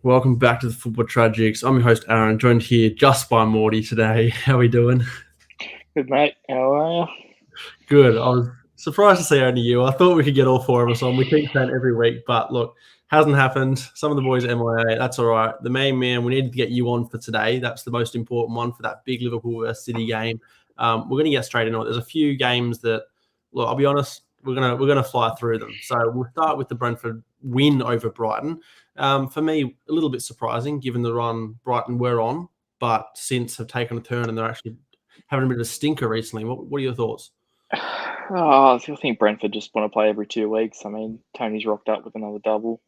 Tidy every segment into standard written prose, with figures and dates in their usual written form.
Welcome back to the Football Tragics. I'm your host, Aaron, joined here just by Morty today. How are we doing? Good, mate. How are you? Good. I was surprised to see only you. I thought we could get all four of us on. We keep saying every week, but look, hasn't happened. Some of the boys are MIA. That's all right. The main man, we needed to get you on for today. That's the most important one for that big Liverpool versus City game. We're going to get straight into it. There's a few games that, look, I'll be honest, we're gonna fly through them. So we'll start with the Brentford win over Brighton. For me, a little bit surprising given the run Brighton were on, but since have taken a turn and they're actually having a bit of a stinker recently. What are your thoughts? I think Brentford just want to play every 2 weeks. I mean, Tony's rocked up with another double.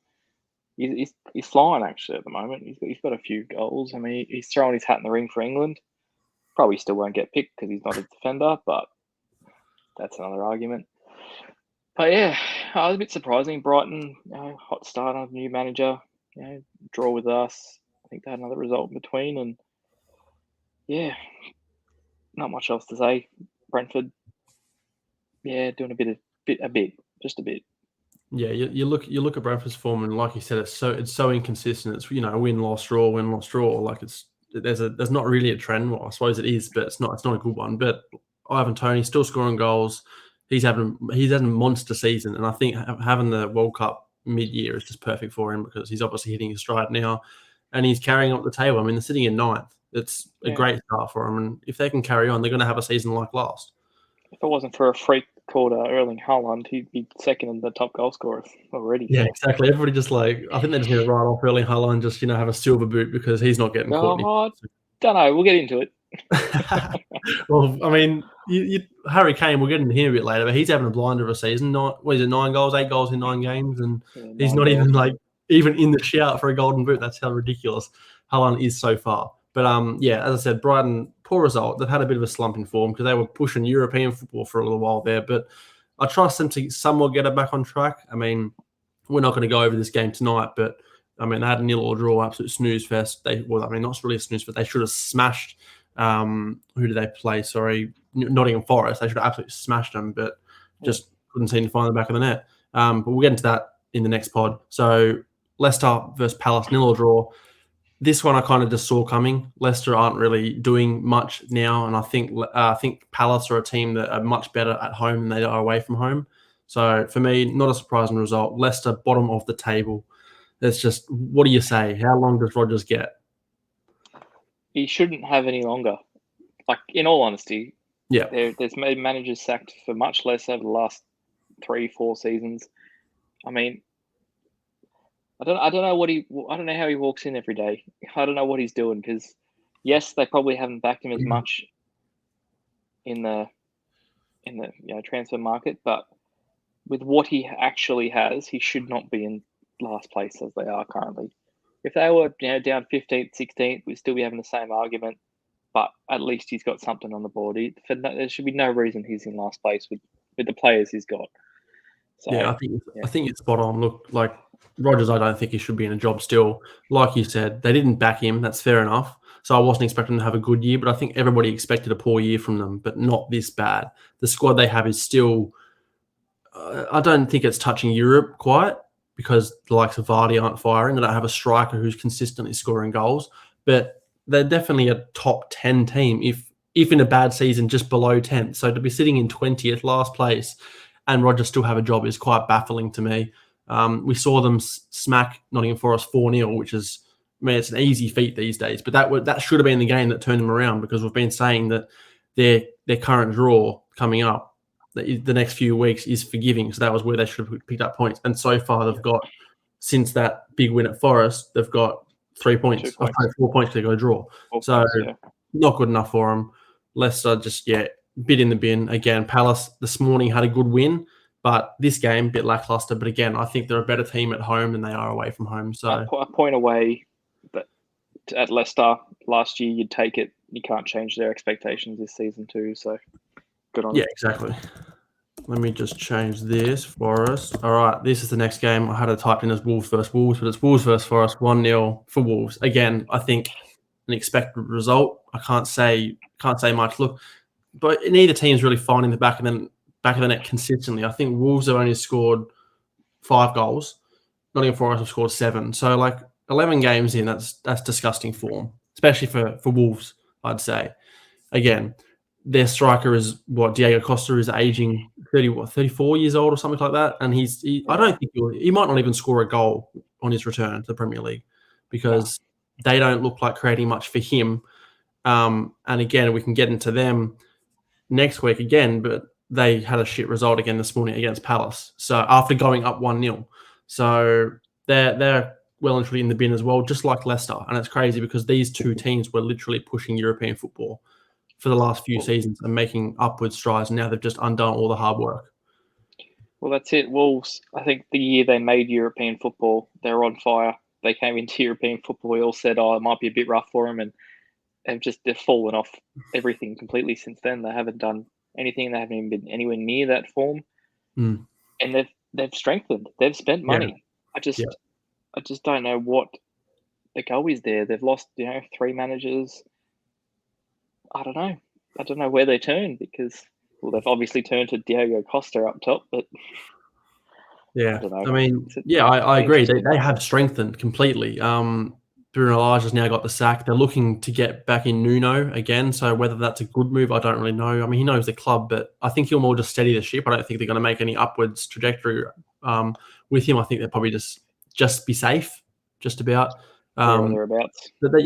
He's flying, actually, at the moment. He's got a few goals. I mean, he's throwing his hat in the ring for England. Probably still won't get picked because he's not a defender, but that's another argument. But yeah, it was a bit surprising. Brighton, hot start on a new manager, draw with us. I think they had another result in between, and yeah, not much else to say. Brentford, doing just a bit. Yeah, you look at Brentford's form, and like you said, it's so inconsistent. It's win loss draw, win loss draw. Like there's not really a trend. Well, I suppose it is, but it's not a good one. But Ivan Toney still scoring goals. He's having a monster season, and I think having the World Cup mid-year is just perfect for him because he's obviously hitting his stride now, and he's carrying up the table. I mean, they're sitting in 9th. It's a great start for him, and if they can carry on, they're going to have a season like last. If it wasn't for a freak called Erling Haaland, he'd be second in the top goal scorers already. Yeah, exactly. Everybody just I think they just need to write off Erling Haaland, just have a silver boot because he's not getting caught. Don't know. We'll get into it. Well, I mean, Harry Kane, we'll get into him a bit later, but he's having a blinder of a season. 9 goals, 8 goals in 9 games, and he's not even in the shout for a golden boot. That's how ridiculous Haaland is so far. But as I said, Brighton, poor result. They've had a bit of a slump in form because they were pushing European football for a little while there. But I trust them to somewhat get it back on track. I mean, we're not going to go over this game tonight, but I mean, they had a 0-0 draw, absolute snooze fest. Not really a snooze fest. They should have smashed. Who did they play? Sorry, Nottingham Forest. They should have absolutely smashed them, but just couldn't seem to find the back of the net. But we'll get into that in the next pod. So Leicester versus Palace, 0-0 draw. This one I kind of just saw coming. Leicester aren't really doing much now, and I think Palace are a team that are much better at home than they are away from home. So for me, not a surprising result. Leicester, bottom of the table. It's just, what do you say? How long does Rodgers get? He shouldn't have any longer. Like, in all honesty, there's managers sacked for much less over the last 3-4 seasons. I mean, I don't know how he walks in every day. I don't know what he's doing because, yes, they probably haven't backed him as much in the transfer market, but with what he actually has, he should not be in last place as they are currently. If they were down 15th, 16th, we'd still be having the same argument, but at least he's got something on the board. There should be no reason he's in last place with the players he's got. So, I think it's spot on. Look, like Rodgers, I don't think he should be in a job still. Like you said, they didn't back him. That's fair enough. So I wasn't expecting them to have a good year, but I think everybody expected a poor year from them, but not this bad. The squad they have is still, I don't think it's touching Europe quite because the likes of Vardy aren't firing. They don't have a striker who's consistently scoring goals, but they're definitely a top 10 team, if in a bad season, just below 10th. So to be sitting in 20th, last place, and Rodgers still have a job is quite baffling to me. We saw them smack Nottingham Forest 4-0, which is, it's an easy feat these days. But that should have been the game that turned them around because we've been saying that their current draw coming up, the next few weeks, is forgiving. So that was where they should have picked up points. And so far, they've got, since that big win at Forest, they've got 3 points. 4 points to go draw. So not good enough for them. Leicester just, bit in the bin. Again, Palace this morning had a good win, but this game, a bit lackluster. But again, I think they're a better team at home than they are away from home. So a point away, but at Leicester last year, you'd take it. You can't change their expectations this season too. So good on them. Yeah, exactly. Let me just change this for us. All right, this is the next game. I had it typed in as Wolves versus Wolves, but it's Wolves versus Forest, 1-0 for Wolves. Again, I think an expected result. I can't say much. Look, but neither team's really finding the back of the net consistently. I think Wolves have only scored 5 goals. Nottingham Forest have scored 7. So, 11 games in, that's disgusting form, especially for Wolves, I'd say. Again, their striker is Diego Costa is aging 34 years old or something like that, and I don't think he might not even score a goal on his return to the Premier League because they don't look like creating much for him. And again, we can get into them next week again, but they had a shit result again this morning against Palace. So after going up 1-0, so they're well and truly in the bin as well, just like Leicester. And it's crazy because these two teams were literally pushing European football for the last few seasons and making upward strides. And now they've just undone all the hard work. Well, that's it. Wolves, I think the year they made European football, they were on fire. They came into European football. We all said, it might be a bit rough for them. And they've fallen off everything completely since then. They haven't done anything. They haven't even been anywhere near that form. Mm. And they've strengthened. They've spent money. Yeah. I just don't know what the goal is there. They've lost, 3 managers. I don't know. I don't know where they turn because, they've obviously turned to Diego Costa up top, but yeah, I agree. They have strengthened completely. Bruno Lage has now got the sack. They're looking to get back in Nuno again. So whether that's a good move, I don't really know. I mean, he knows the club, but I think he'll more just steady the ship. I don't think they're going to make any upwards trajectory with him. I think they'll probably just be safe, just about. Thereabouts. But like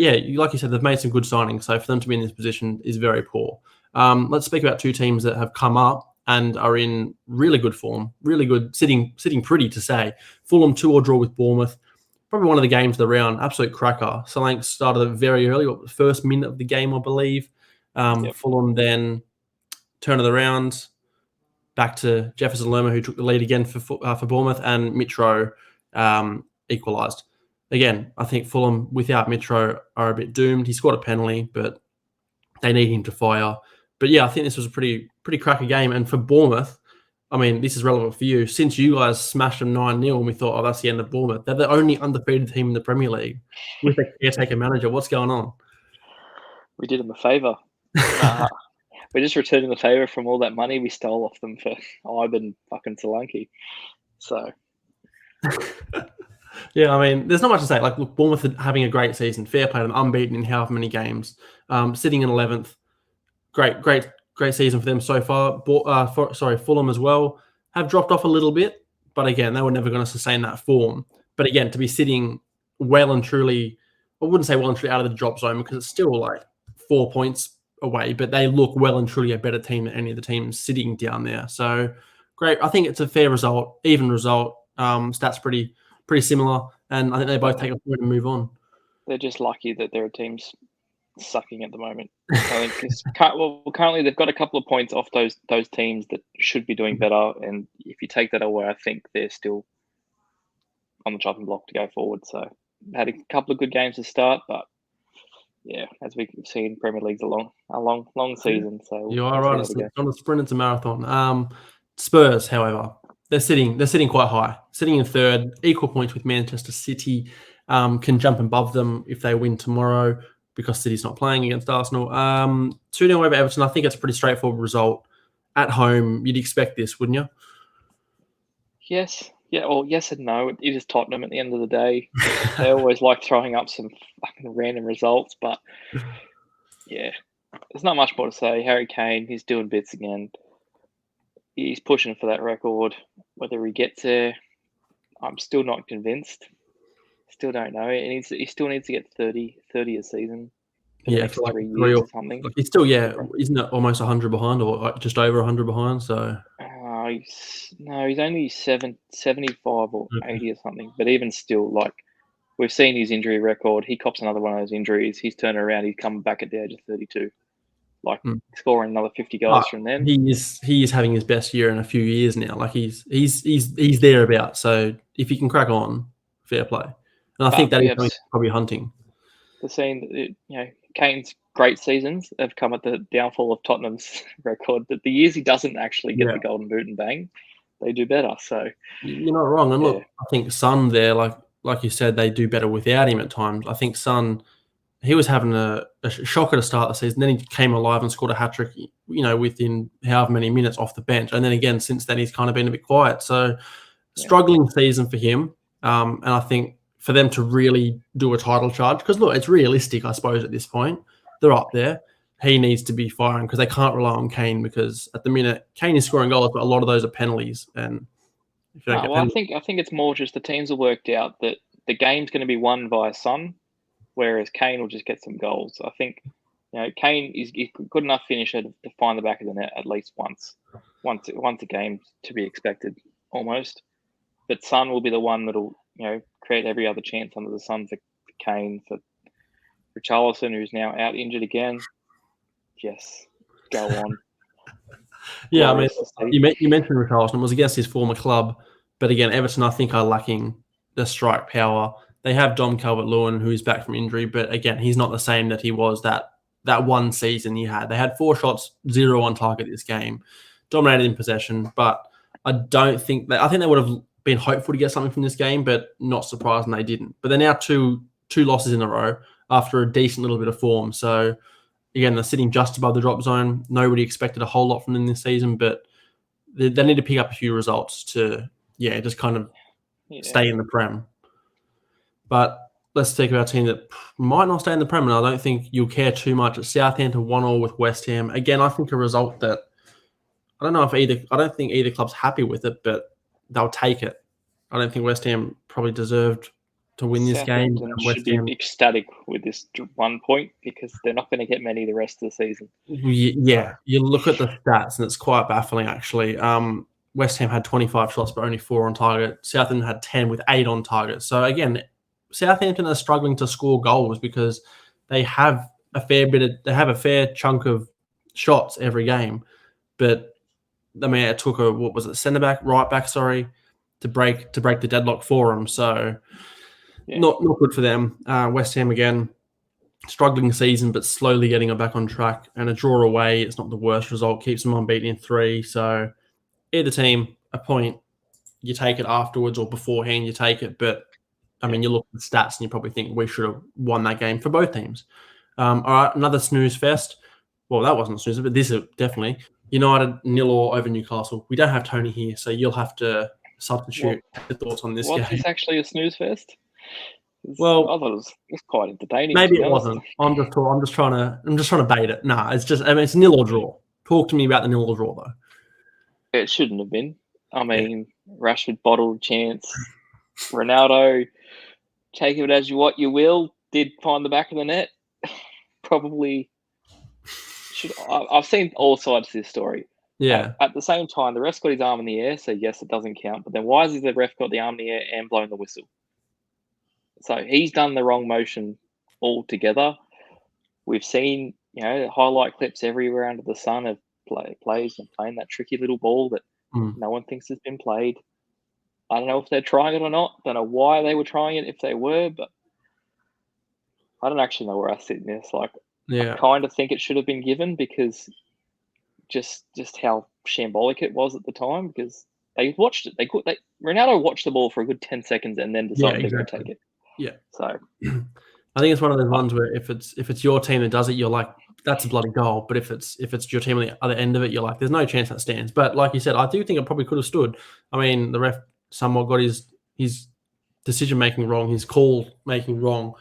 you said, they've made some good signings. So for them to be in this position is very poor. Let's speak about 2 teams that have come up and are in really good form, really good, sitting pretty to say. Fulham 2-2 draw with Bournemouth. Probably one of the games of the round, absolute cracker. Solanke started very early, the first minute of the game, I believe. Fulham then turned it around, back to Jefferson Lerma, who took the lead again for Bournemouth, and Mitro equalised. Again, I think Fulham, without Mitro, are a bit doomed. He scored a penalty, but they need him to fire. But yeah, I think this was a pretty cracker game. And for Bournemouth, I mean, this is relevant for you. Since you guys smashed them 9-0 and we thought, that's the end of Bournemouth, they're the only undefeated team in the Premier League with a caretaker manager. What's going on? We did them a favour. We're just returning the favour from all that money we stole off them for Ivan fucking Solanke. So... Yeah, I mean, there's not much to say. Like, look, Bournemouth are having a great season. Fair play to them, unbeaten in however many games. Sitting in 11th. Great season for them so far. Fulham as well have dropped off a little bit, but again, they were never going to sustain that form. But again, to be sitting well and truly, I wouldn't say well and truly out of the drop zone because it's still like 4 points away, but they look well and truly a better team than any of the teams sitting down there. So great. I think it's a fair result, even result. Stats pretty similar, and I think they both take a point and move on. They're just lucky that there are teams sucking at the moment. I think currently they've got a couple of points off those teams that should be doing better, and if you take that away, I think they're still on the chopping block to go forward. So had a couple of good games to start, but yeah, as we've seen, Premier League's a long season. So you are right. It's not a sprint; it's a marathon. Spurs, however, they're sitting quite high, sitting in 3rd, equal points with Manchester City. Can jump above them if they win tomorrow because City's not playing against Arsenal. 2-0 over Everton. I think it's a pretty straightforward result. At home, you'd expect this, wouldn't you? Yes. Yeah, well, yes and no. It is Tottenham at the end of the day. They always like throwing up some fucking random results, but yeah, there's not much more to say. Harry Kane, he's doing bits again. He's pushing for that record. Whether he gets there, I'm still not convinced. Still don't know. He still needs to get 30 a season. For like 3 years or something. He's still, isn't it almost 100 behind or like just over 100 behind? So he's only 75 or 80 or something. But even still, like we've seen his injury record. He cops another one of those injuries. He's turned around. He's come back at the age of 32. Like scoring another 50 goals from them. He is having his best year in a few years now. Like he's thereabouts. So if he can crack on, fair play. And I think that is probably hunting. The scene, Kane's great seasons have come at the downfall of Tottenham's record. That the years he doesn't actually get the Golden Boot and bang, they do better. So you're not wrong. And look, I think Son there, like you said, they do better without him at times. I think Son, he was having a shocker to start the season. Then he came alive and scored a hat trick, within however many minutes off the bench. And then again, since then, he's kind of been a bit quiet. So struggling season for him. And I think for them to really do a title charge. Because, look, it's realistic, I suppose, at this point. They're up there. He needs to be firing because they can't rely on Kane because at the minute, Kane is scoring goals, but a lot of those are penalties. And if you don't get penalties, I think it's more just the teams have worked out that the game's going to be won by Son, whereas Kane will just get some goals. I think Kane is a good enough finisher to find the back of the net at least once a game to be expected almost. But Son will be the one that'll create every other chance under the sun for Kane, for Richarlison, who's now out injured again. Yes, go on. Yeah, I mean, you mentioned Richarlison. It was against his former club, but again, Everton, I think, are lacking the strike power. They have Dom Calvert-Lewin, who's back from injury, but again, he's not the same that he was that one season he had. They had 4 shots, 0 on target this game, dominated in possession, but I think they would have been hopeful to get something from this game, but not surprising they didn't. But they're now two losses in a row after a decent little bit of form. So again, they're sitting just above the drop zone. Nobody expected a whole lot from them this season, but they need to pick up a few results to just kind of stay in the Prem. But let's take about a team that might not stay in the Prem, and I don't think you'll care too much. At Southampton 1-1 with West Ham. Again, I think a result that I don't think either club's happy with it, but they'll take it. I don't think West Ham probably deserved to win this game. Should be ecstatic with this 1 point because they're not going to get many the rest of the season. Yeah, you look at the stats and it's quite baffling actually. West Ham had 25 shots but only 4 on target. Southampton had 10 with 8 on target. So again, Southampton are struggling to score goals because they have a fair chunk of shots every game. But I mean, it took right back, to break the deadlock for them. So not good for them. West Ham again, struggling season, but slowly getting it back on track. And a draw away, it's not the worst result. Keeps them unbeaten in 3. So either team, a point, you take it afterwards or beforehand, you take it. But I mean, you look at the stats and you probably think we should have won that game for both teams. All right, another snooze fest. Well, that wasn't a snooze, but this is definitely United 0-0 over Newcastle. We don't have Tony here, so you'll have to substitute your thoughts on this game. Was this actually a snooze fest? Well, I thought it was quite entertaining. Maybe it wasn't. I'm just trying to bait it. Nah, it's just. I mean, it's 0 or draw. Talk to me about the 0 or draw though. It shouldn't have been. I mean, Rashford bottled chance. Ronaldo, take it as what you will. Did find the back of the net. Probably should. I've seen all sides of this story. Yeah. At the same time, the ref got his arm in the air, so yes, it doesn't count. But then why has the ref got the arm in the air and blown the whistle? So he's done the wrong motion altogether. We've seen, highlight clips everywhere under the sun of players and playing that tricky little ball that no one thinks has been played. I don't know if they're trying it or not. Don't know why they were trying it if they were, but I don't actually know where I sit in this. I kind of think it should have been given because just how shambolic it was at the time because they watched it. Ronaldo watched the ball for a good 10 seconds and then decided to take it. Yeah. So I think it's one of those ones where if it's your team that does it, you're like, that's a bloody goal. But if it's your team on the other end of it, you're like, there's no chance that stands. But like you said, I do think it probably could have stood. I mean, the ref somewhat got his decision making wrong, his call making wrong,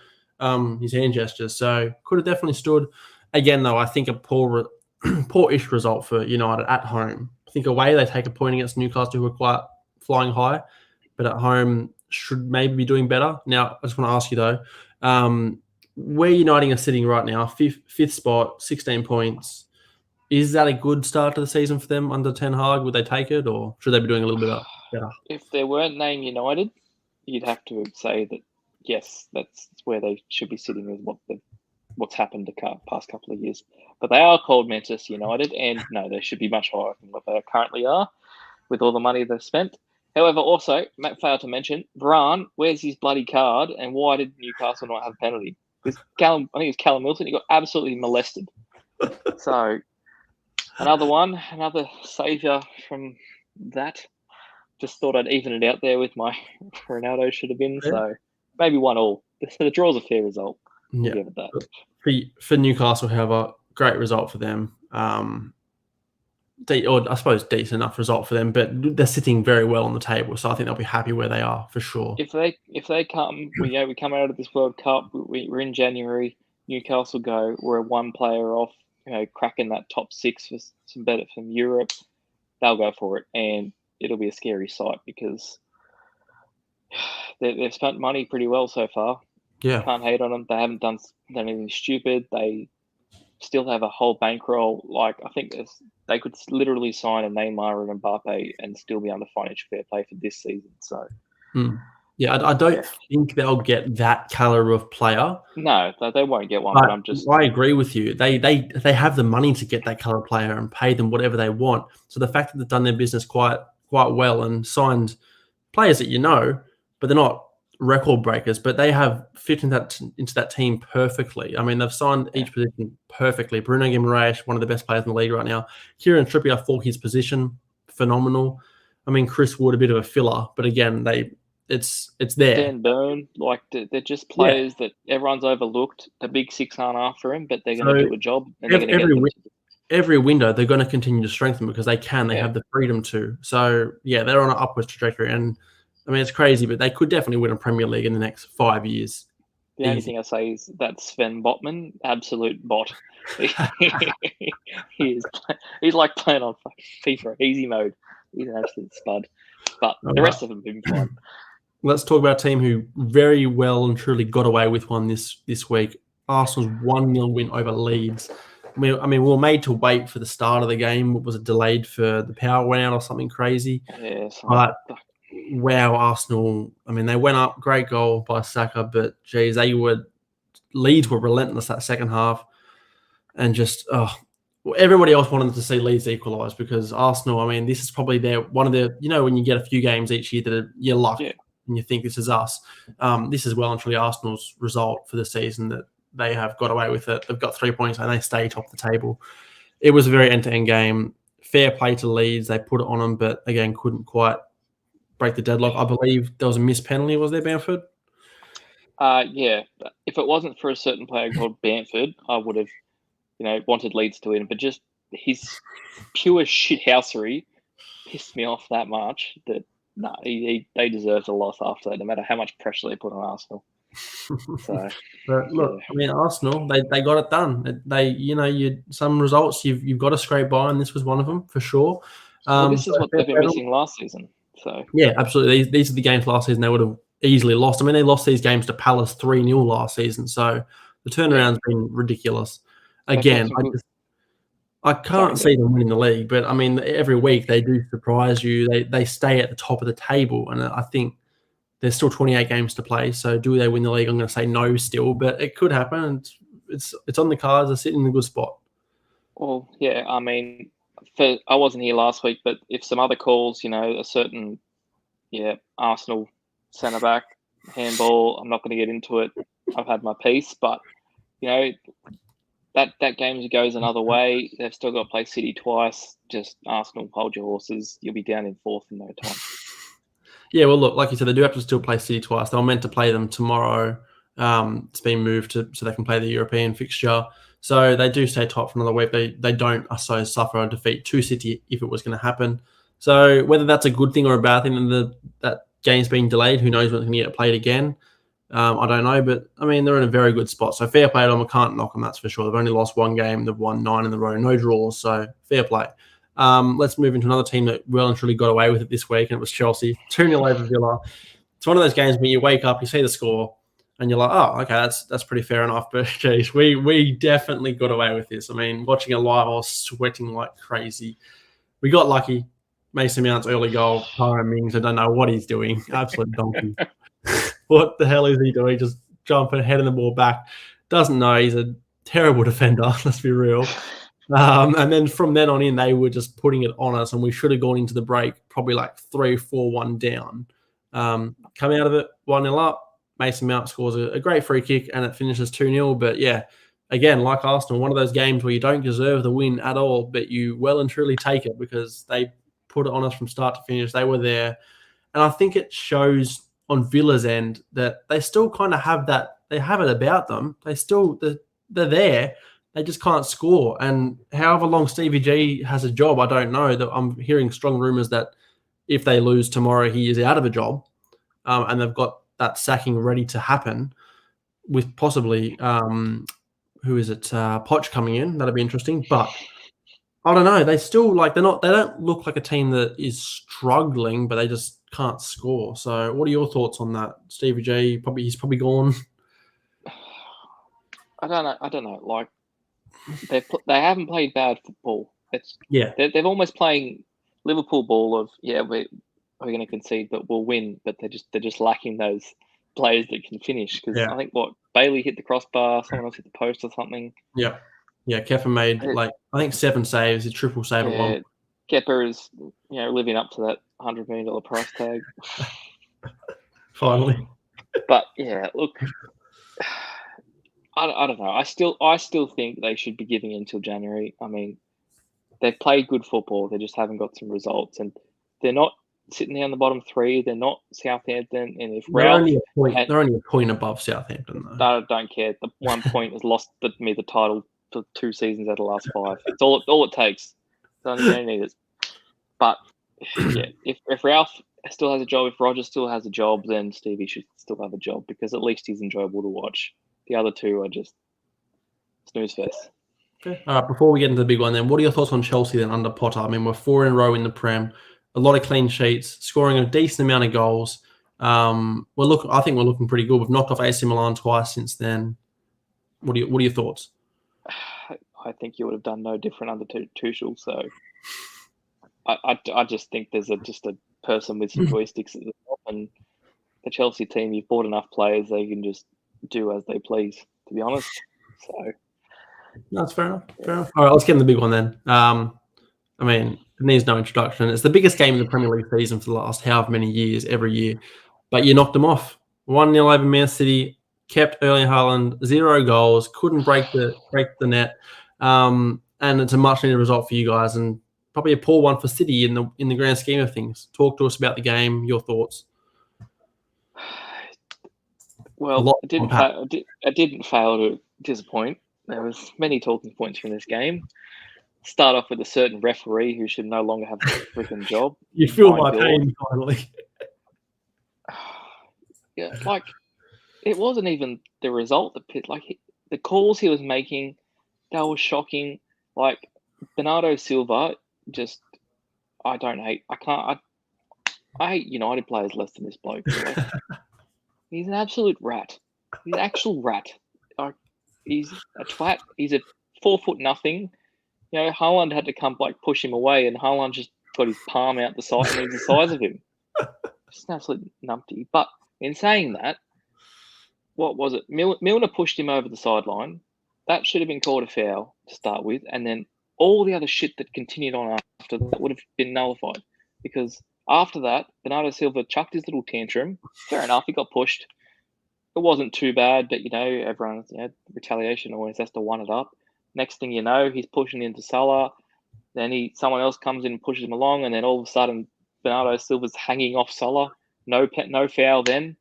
his hand gestures. So could have definitely stood. Again, though, I think a poor-ish result for United at home. I think away they take a point against Newcastle, who are quite flying high, but at home should maybe be doing better. Now, I just want to ask you though, where United are sitting right now, fifth spot, 16 points. Is that a good start to the season for them under Ten Hag? Would they take it, or should they be doing a little bit better? If they weren't named United, you'd have to say that yes, that's where they should be sitting with what's happened the past couple of years. But they are called Manchester United, and no, they should be much higher than what they currently are with all the money they've spent. However, also, Matt failed to mention, Varane, where's his bloody card, and why did Newcastle not have a penalty? Because I think it was Callum Wilson, he got absolutely molested. So, another saviour from that. Just thought I'd even it out there with my Ronaldo should have been. Yeah. So, maybe 1-1. The draw's a fair result. We'll give it that. For Newcastle, however, great result for them. or I suppose decent enough result for them, but they're sitting very well on the table, so I think they'll be happy where they are for sure. If they come, we come out of this World Cup, we're in January. Newcastle go, we're one player off, cracking that top 6 for some better from Europe. They'll go for it, and it'll be a scary sight because they've spent money pretty well so far. Yeah, can't hate on them. They haven't done anything stupid. They still have a whole bankroll. Like, I think they could literally sign a Neymar and Mbappe and still be under financial fair play for this season. So, yeah, I don't think they'll get that caliber of player. No, they won't get one. But I agree with you. They have the money to get that caliber player and pay them whatever they want. So the fact that they've done their business quite well and signed players that but they're not record breakers, but they have fit into that team perfectly. I mean, they've signed each position perfectly. Bruno Guimaraes, one of the best players in the league right now. Kieran Trippier for his position, phenomenal. I mean, Chris Wood, a bit of a filler, but again, it's there. Dan Burn, they're just players that everyone's overlooked. The big 6 aren't after him, but they're going to do a job. And every window, they're going to continue to strengthen because they can. They have the freedom to. So, yeah, they're on an upwards trajectory. And, I mean, it's crazy, but they could definitely win a Premier League in the next 5 years. The only thing I say is that Sven Botman, absolute bot. He's like playing on FIFA easy mode. He's an absolute spud. But the rest of them have been fine. Let's talk about a team who very well and truly got away with one this week. Arsenal's 1-0 win over Leeds. I mean, we were made to wait for the start of the game. Was it delayed for the power went out or something crazy? Yeah. But wow, Arsenal. I mean, they went up. Great goal by Saka, but geez, Leeds were relentless that second half, and just everybody else wanted to see Leeds equalise because Arsenal. I mean, this is probably one of their. When you get a few games each year that you're lucky. Yeah. And you think this is us. This is well and truly Arsenal's result for the season that they have got away with it. They've got 3 points and they stay top of the table. It was a very end-to-end game. Fair play to Leeds. They put it on them, but again, couldn't quite break the deadlock. I believe there was a missed penalty. Was there, Bamford? Yeah. If it wasn't for a certain player called Bamford, I would have, wanted Leeds to win. But just his pure shithousery pissed me off that much that they deserved a loss after that, no matter how much pressure they put on Arsenal. So, but look, I mean, Arsenal, they got it done. Some results you've got to scrape by, and this was one of them for sure. This is what they've been missing last season. So yeah, absolutely. These are the games last season they would have easily lost. I mean, they lost these games to Palace 3-0 last season, so the turnaround's been ridiculous. Again, I can't see them winning the league, but I mean, every week they do surprise you. They stay at the top of the table, and I think there's still 28 games to play. So do they win the league? I'm going to say no still, but it could happen. It's on the cards. They're sitting in a good spot. Well, yeah, I mean, I wasn't here last week, but if some other calls, a certain, Arsenal centre-back, handball, I'm not going to get into it. I've had my piece, but, that game goes another way. They've still got to play City twice. Just Arsenal, hold your horses. You'll be down in 4th in no time. Yeah, well, look, like you said, they do have to still play City twice. They were meant to play them tomorrow. It's been moved so they can play the European fixture. So they do stay top for another week. They don't, I suppose, suffer a defeat to City if it was going to happen. So whether that's a good thing or a bad thing, and that game's being delayed, who knows when it's going to get played again. I don't know, but I mean, they're in a very good spot. So fair play to them. I can't knock them, that's for sure. They've only lost one game. They've won 9 in a row. No draws, so fair play. Let's move into another team that well and truly got away with it this week, and it was Chelsea. 2-0 over Villa. It's one of those games where you wake up, you see the score, and you're like, oh, okay, that's pretty fair enough. But, geez, we definitely got away with this. I mean, watching it live, I was sweating like crazy. We got lucky. Mason Mount's early goal. Tyrone Mings, I don't know what he's doing. Absolute donkey. What the hell is he doing? Just jumping, heading the ball back. Doesn't know. He's a terrible defender, let's be real. And then from then on in, they were just putting it on us, and we should have gone into the break probably like 3-4-1 down. Coming out of it, 1-0 up, Mason Mount scores a great free kick, and it finishes 2-0. But yeah, again, like Arsenal, one of those games where you don't deserve the win at all, but you well and truly take it because they put it on us from start to finish. They were there. And I think it shows on Villa's end that they still kind of have that. They have it about them. They're there, they just can't score. And however long Stevie G has a job, I don't know. I'm hearing strong rumours that if they lose tomorrow, he is out of a job, and they've got that sacking ready to happen with possibly who is it? Poch coming in. That'd be interesting. But I don't know. They still they don't look like a team that is struggling, but they just can't score. So, what are your thoughts on that? Stevie J he's probably gone. I don't know. Like they haven't played bad football. They're almost playing Liverpool ball of we're going to concede, but we'll win. But they're just lacking those players that can finish. Because I think Bailey hit the crossbar, someone else hit the post or something. Yeah. Keffer made I think 7 saves, a triple save at one. Kepa is living up to that $100 million price tag. Finally. But look, I don't know. I still think they should be giving until January. I mean, they've played good football. They just haven't got some results, and they're not sitting there on the bottom 3. They're not Southampton, and if they're only a point above Southampton, though. I don't care. The 1 point has lost me the title for 2 seasons out of the last 5. It's all it takes. You don't need it. But if Ralph still has a job, if Roger still has a job, then Stevie should still have a job because at least he's enjoyable to watch. The other 2 are just snooze fest. Okay. All right. Before we get into the big one, then, what are your thoughts on Chelsea then under Potter? I mean, we're 4 in a row in the Prem, a lot of clean sheets, scoring a decent amount of goals. I think we're looking pretty good. We've knocked off AC Milan twice since then. What are your thoughts? I think you would have done no different under Tuchel. So I just think there's just a person with some joysticks at the top, and the Chelsea team, you've bought enough players, they can just do as they please, to be honest. So that's fair enough. All right, let's get in the big one then. I mean, it needs no introduction. It's the biggest game in the Premier League season for the last however many years, every year. But you knocked them off. 1-0 over Man City, kept Erling Haaland, 0 goals, couldn't break the net. And it's a much needed result for you guys, and probably a poor one for City in the grand scheme of things. Talk to us about the game, your thoughts. Well, it didn't fail to disappoint. There was many talking points from this game. Start off with a certain referee who should no longer have a freaking job. You feel my pain, finally. It wasn't even the result that the calls he was making, that was shocking. Like Bernardo Silva, I hate United players less than this bloke. He's an absolute rat. He's an actual rat. He's a twat. He's a 4 foot nothing. Haaland had to come push him away, and Haaland just got his palm out the side, and he's the size of him. Just an absolute numpty. But in saying that, what was it? Milner pushed him over the sideline. That should have been called a foul to start with, and then all the other shit that continued on after that would have been nullified. Because after that, Bernardo Silva chucked his little tantrum. Fair enough, he got pushed. It wasn't too bad, but everyone, retaliation always has to one it up. Next thing you know, he's pushing into Salah. Then someone else comes in and pushes him along, and then all of a sudden, Bernardo Silva's hanging off Salah. No foul then.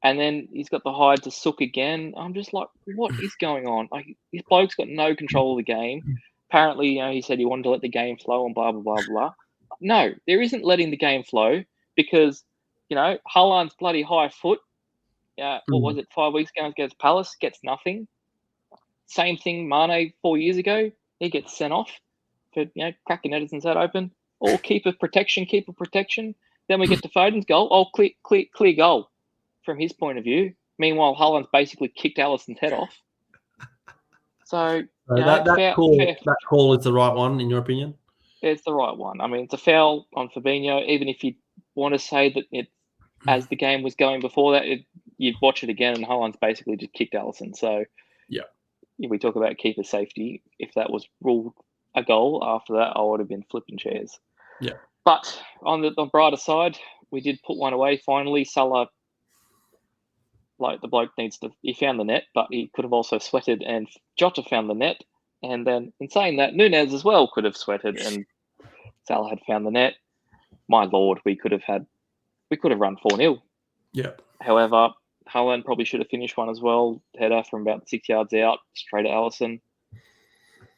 And then he's got the hide to Sook again. I'm just like, what is going on? This bloke's got no control of the game. Apparently, he said he wanted to let the game flow and blah, blah, blah, blah. No, there isn't letting the game flow because, Haaland's bloody high foot. What was it, 5 weeks ago against Palace? Gets nothing. Same thing, Mane 4 years ago. He gets sent off for, cracking Edison's head open. All keeper protection. Then we get to Foden's goal. Oh, clear goal from his point of view. Meanwhile, Haaland's basically kicked Alisson's head off. So that call is the right one, in your opinion? It's the right one. I mean, it's a foul on Fabinho. Even if you want to say that as the game was going before that, you'd watch it again, and Haaland's basically just kicked Alisson. So, we talk about keeper safety. If that was ruled a goal after that, I would have been flipping chairs. Yeah. But on the brighter side, we did put one away finally. Salah, the bloke he found the net, but he could have also sweated, and Jota found the net. And then in saying that, Nunez as well could have sweated, and Salah had found the net. My Lord, we could have run 4-0. Yeah. However, Haaland probably should have finished one as well. Header from about 6 yards out, straight at Alisson.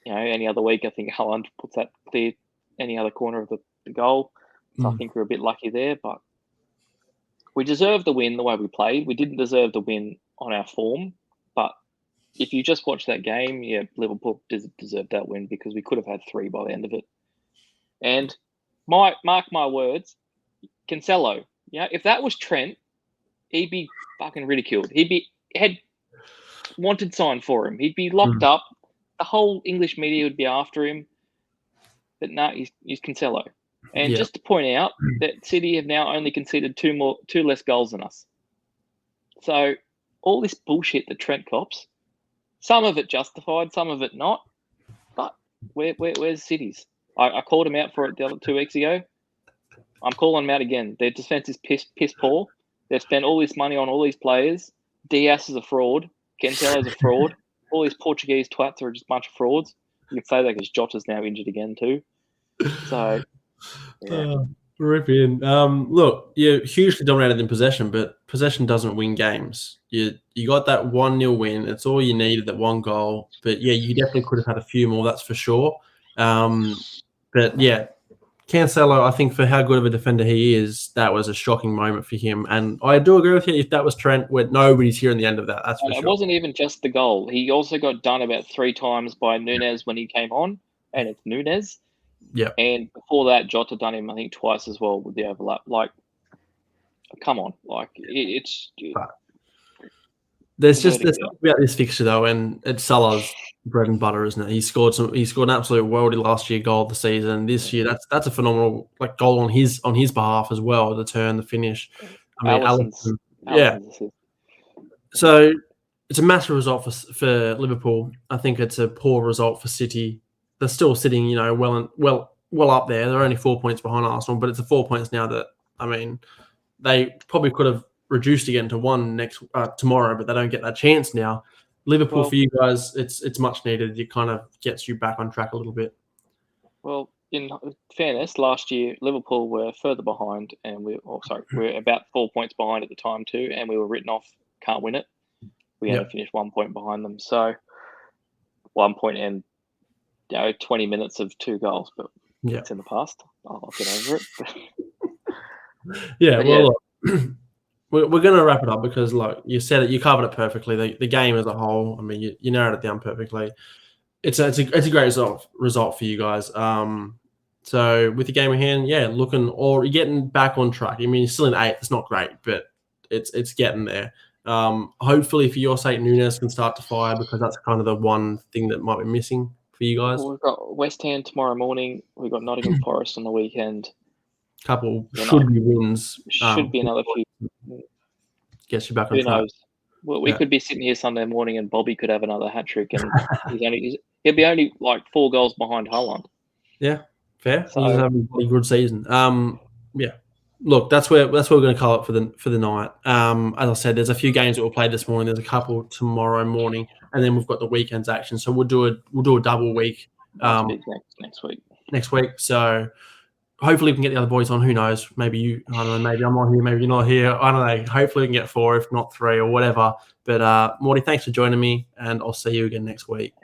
any other week, I think Haaland puts that clear any other corner of the goal. So I think we're a bit lucky there, but we deserved the win the way we played. We didn't deserve the win on our form, but if you just watch that game, Liverpool deserved that win because we could have had 3 by the end of it. And mark my words, Cancelo, if that was Trent, he'd be fucking ridiculed. Had wanted sign for him. He'd be locked up. The whole English media would be after him. But no, he's Cancelo. And just to point out that City have now only conceded 2 less goals than us. So all this bullshit that Trent cops, some of it justified, some of it not. But where's City's? I called him out for it the other 2 weeks ago. I'm calling him out again. Their defense is piss poor. They've spent all this money on all these players. Diaz is a fraud. Cancelo's a fraud. All these Portuguese twats are just a bunch of frauds. You can say that because Jota's now injured again too. So, rip in. Look, you're hugely dominated in possession, but possession doesn't win games. You got that 1-0 win. It's all you needed, that 1 goal. But you definitely could have had a few more. That's for sure. But Cancelo, I think for how good of a defender he is, that was a shocking moment for him. And I do agree with you. If that was Trent, nobody's hearing the end of that. That's for sure. It wasn't even just the goal. He also got done about 3 times by Nunez when he came on, and it's Nunez. Yeah. And before that, Jota done him, I think, twice as well with the overlap. Like, come on. Like, there's something about this fixture though, and it's Salah's bread and butter, isn't it? He scored an absolute worldie last year goal of the season. This year, that's a phenomenal goal on his behalf as well. The turn, the finish. I mean, Alisson. So it's a massive result for Liverpool. I think it's a poor result for City. They're still sitting, well up there. They're only 4 points behind Arsenal, but it's 4 points now that, I mean, they probably could have reduced again to 1 tomorrow, but they don't get that chance now. Liverpool, for you guys, it's much needed. It kind of gets you back on track a little bit. Well, in fairness, last year Liverpool were further behind, and we're about 4 points behind at the time too, and we were written off, can't win it. We only finished 1 point behind them, so 1 point and 20 minutes of 2 goals, but it's in the past. I'll get over it. We're going to wrap it up because, like you said, you covered it perfectly. The game as a whole, I mean, you narrowed it down perfectly. It's a great result for you guys. So with the game in hand, you're getting back on track. I mean, you're still in 8th. It's not great, but it's getting there. Hopefully, for your sake, Nunez can start to fire because that's kind of the one thing that might be missing for you guys. Well, we've got West Ham tomorrow morning. We've got Nottingham Forest on the weekend. Couple should be wins. Should be another few. Gets you back on track. Who knows? Well, we could be sitting here Sunday morning and Bobby could have another hat trick, and he'll be only like 4 goals behind Haaland. Yeah, fair. So, he's having a good season. Look, that's where we're going to call it for the night. As I said, there's a few games that we'll play this morning. There's a couple tomorrow morning, and then we've got the weekend's action. So we'll do a double week. Next week. Next week. So hopefully we can get the other boys on. Who knows? Maybe I don't know. Maybe I'm not here. Maybe you're not here. I don't know. Hopefully we can get 4, if not 3, or whatever. But Morty, thanks for joining me, and I'll see you again next week.